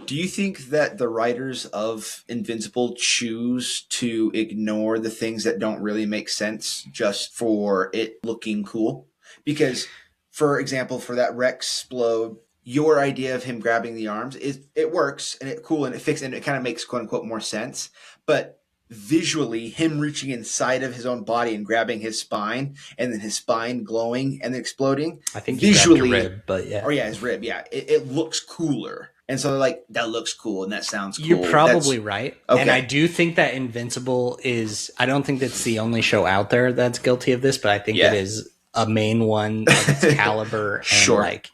Do you think that the writers of Invincible choose to ignore the things that don't really make sense just for it looking cool? Because, for example, for that Rex explode, your idea of him grabbing the arms it works and it cool and it fixes and it kind of makes quote unquote more sense. But visually, him reaching inside of his own body and grabbing his spine, and then his spine glowing and then exploding. I think visually, he grabbed a rib, but yeah. Or yeah, his rib. Yeah, it looks cooler. And so they're like, that looks cool and that sounds cool. You're probably right. Okay. And I do think that Invincible is, I don't think that's the only show out there that's guilty of this, but I think it is a main one of its caliber and like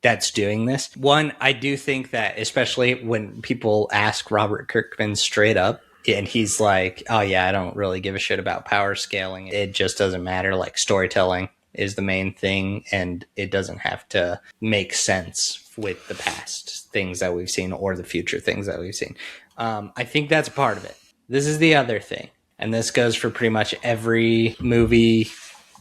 that's doing this. One, I do think that especially when people ask Robert Kirkman straight up, and he's like, oh yeah, I don't really give a shit about power scaling. It just doesn't matter. Like storytelling is the main thing, and it doesn't have to make sense with the past things that we've seen or the future things that we've seen. I think that's part of it. This is the other thing, and this goes for pretty much every movie,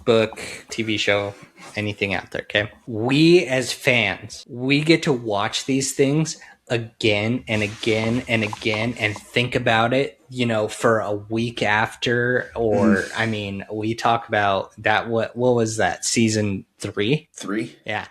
book, TV show, anything out there, okay? We as fans, we get to watch these things again and again and again and think about it, you know, for a week after, or I mean, we talk about that. What was that? Season 3? Yeah.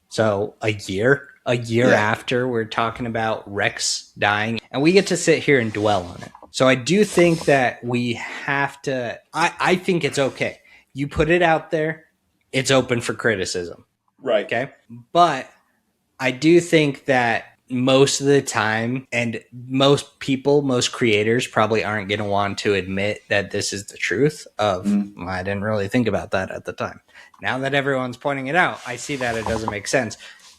So a year after, we're talking about Rex dying, and we get to sit here and dwell on it. So I do think that we have to, I think it's okay. You put it out there, it's open for criticism. Right. Okay. But I do think that most of the time, and most people, most creators probably aren't going to want to admit that this is the truth of, I didn't really think about that at the time. Now that everyone's pointing it out, I see that it doesn't make sense.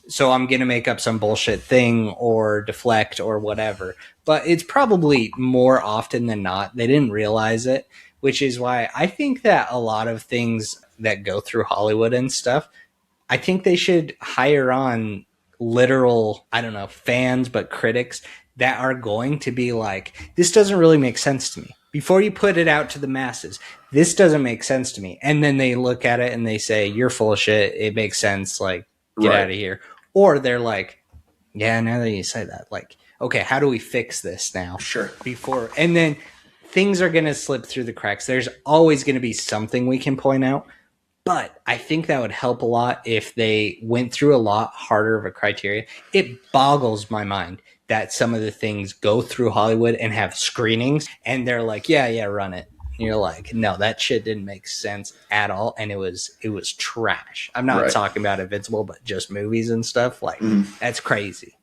So I'm going to make up some bullshit thing or deflect or whatever. But it's probably more often than not, they didn't realize it, which is why I think that a lot of things that go through Hollywood and stuff, I think they should hire on literal, I don't know, fans, but critics that are going to be like, this doesn't really make sense to me. Before you put it out to the masses, this doesn't make sense to me. And then they look at it and they say, you're full of shit. It makes sense. Like, get out of here. Or they're like, yeah, now that you say that, like, okay, how do we fix this now? Sure. And then things are going to slip through the cracks. There's always going to be something we can point out. But I think that would help a lot if they went through a lot harder of a criteria. It boggles my mind that some of the things go through Hollywood and have screenings, and they're like, yeah, run it. And you're like, no, that shit didn't make sense at all, and it was trash. I'm not talking about Invincible, but just movies and stuff. Like, that's crazy.